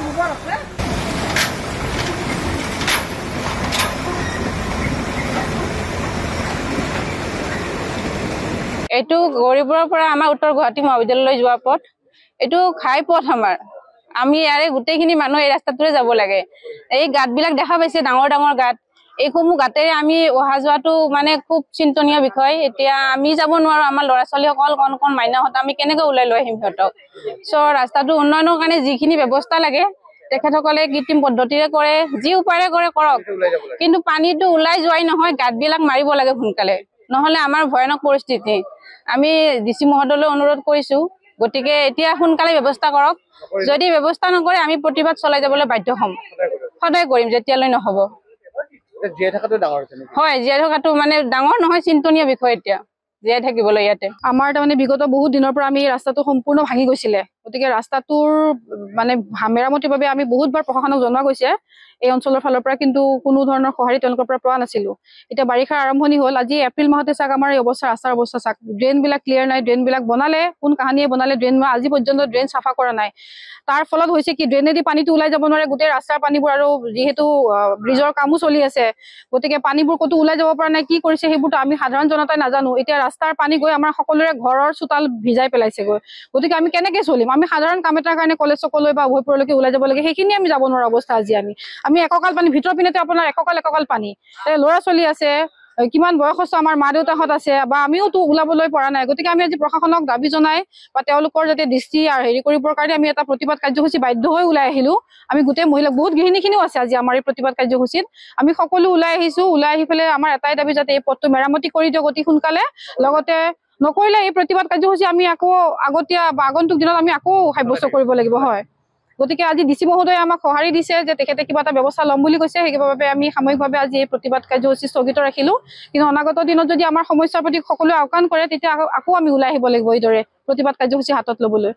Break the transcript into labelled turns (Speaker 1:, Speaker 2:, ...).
Speaker 1: এইটো গৌৰীপুৰৰ পৰা আমাৰ উত্তৰ গুৱাহাটী মহাবিদ্যালয়লৈ যোৱা পথ। এইটো ঘাই পথ আমাৰ। আমি ইয়াৰে গোটেইখিনি মানুহ এই ৰাস্তাটোৰে যাব লাগে। এই গাঁতবিলাক দেখা পাইছে, ডাঙৰ ডাঙৰ গাঁত। এইসমূহ গাঁতেৰে আমি অহা যোৱাটো মানে খুব চিন্তনীয় বিষয়। এতিয়া আমি যাব নোৱাৰো, আমাৰ ল'ৰা ছোৱালীসকল কণ কণ মাইনাহঁত আমি কেনেকৈ ওলাই লৈ আহিম সিহঁতক। ৰাস্তাটো উন্নয়নৰ কাৰণে যিখিনি ব্যৱস্থা লাগে তেখেতসকলে কৃত্ৰিম পদ্ধতিৰে কৰে, যি উপায়েৰে কৰে কৰক, কিন্তু পানীটো ওলাই যোৱাই নহয়, গাঁতবিলাক মাৰিব লাগে সোনকালে, নহলে আমাৰ ভয়ানক পৰিস্থিতি। আমি ডিচি মহোদয়লৈ অনুৰোধ কৰিছো, গতিকে এতিয়া সোনকালে ব্যৱস্থা কৰক। যদি ব্যৱস্থা নকৰে আমি প্ৰতিবাদ চলাই যাবলৈ বাধ্য হ'ম। সদায় কৰিম, যেতিয়ালৈ নহব। হয়, জীয়াই থকাটো মানে ডাঙৰ নহয়, চিন্তনীয় বিষয়। এতিয়া জীয়াই থাকিবলৈ ইয়াতে আমাৰ তাৰমানে বিগত বহুত দিনৰ পৰা আমি এই ৰাস্তাটো সম্পূৰ্ণ ভাঙি গৈছিলে। গতিকে ৰাস্তাটোৰ মানে মেৰামতিৰ বাবে আমি বহুতবাৰ প্ৰশাসনক জনোৱা গৈছে এই অঞ্চলৰ ফালৰ পৰা, কিন্তু কোনো ধৰণৰ সঁহাৰি তেওঁলোকৰ পৰা পোৱা নাছিলো। এতিয়া বাৰিষাৰ আৰম্ভণি হ'ল, আজি এপ্ৰিল মাহতে চাওক আমাৰ এই অৱস্থা, ৰাস্তাৰ অৱস্থা চাওক। ড্ৰেইনবিলাক ক্লিয়াৰ নাই, ড্ৰেইনবিলাক বনালে কোন কাহানিয়ে বনালে, ড্ৰেইন আজি পৰ্যন্ত ড্ৰেইন চাফা কৰা নাই। তাৰ ফলত হৈছে কি, ড্ৰেইনেদি পানীটো ওলাই যাব নোৱাৰে, গোটেই ৰাস্তাৰ পানীবোৰ, আৰু যিহেতু ব্ৰিজৰ কামো চলি আছে, গতিকে পানীবোৰ ক'তো ওলাই যাব পৰা নাই। কি কৰিছে সেইবোৰতো আমি সাধাৰণ জনতাই নাজানো। এতিয়া ৰাস্তাৰ পানী গৈ আমাৰ সকলোৰে ঘৰৰ চোতাল ভিজাই পেলাইছেগৈ। গতিকে আমি কেনেকে চলিম? আমি সাধাৰণ কাম এটাৰ কাৰণে কলেজ চকলৈ বা উভয়পুৰলৈকে ওলাই যাব লাগে, সেইখিনি আমি যাব নোৱাৰা অৱস্থা আজি। আমি এককাল পানী, ভিতৰ পিনেতে আপোনাৰ এককাল পানী, ল'ৰা ছোৱালী আছে, কিমান বয়সস্থ আমাৰ মা দেউতাহঁত আছে, বা আমিওতো ওলাবলৈ পৰা নাই। গতিকে আমি আজি প্ৰশাসনক দাবী জনাই বা তেওঁলোকৰ যাতে দৃষ্টি হেৰি কৰিবৰ কাৰণে আমি এটা প্ৰতিবাদ কাৰ্যসূচী বাধ্য হৈ ওলাই আহিলো। আমি গোটেই মহিলা, বহুত গৃহিণীখিনিও আছে আজি আমাৰ এই প্ৰতিবাদ কাৰ্যসূচীত। আমি সকলো ওলাই আহিছো। ওলাই আহি পেলাই আমাৰ এটাই দাবী, যাতে এই পথটো মেৰামতি কৰি দিয়ক অতি সোনকালে। লগতে নকৰিলে এই প্ৰতিবাদ কাৰ্যসূচী আমি আকৌ আগতীয়া বা আগন্তুক দিনত আমি আকৌ সাব্যস্ত কৰিব লাগিব। হয়, গতিকে আজি ডিচি মহোদয়ে আমাক সঁহাৰি দিছে যে তেখেতে কিবা এটা ব্যৱস্থা ল'ম বুলি কৈছে। সেইবাবে আমি সাময়িকভাৱে আজি এই প্ৰতিবাদ কাৰ্যসূচী স্থগিত ৰাখিলো। কিন্তু অনাগত দিনত যদি আমাৰ সমস্যাৰ প্ৰতি সকলোৱে আওকাণ কৰে, তেতিয়া আকৌ আমি ওলাই আহিব লাগিব এইদৰে প্ৰতিবাদ কাৰ্যসূচী হাতত ল'বলৈ।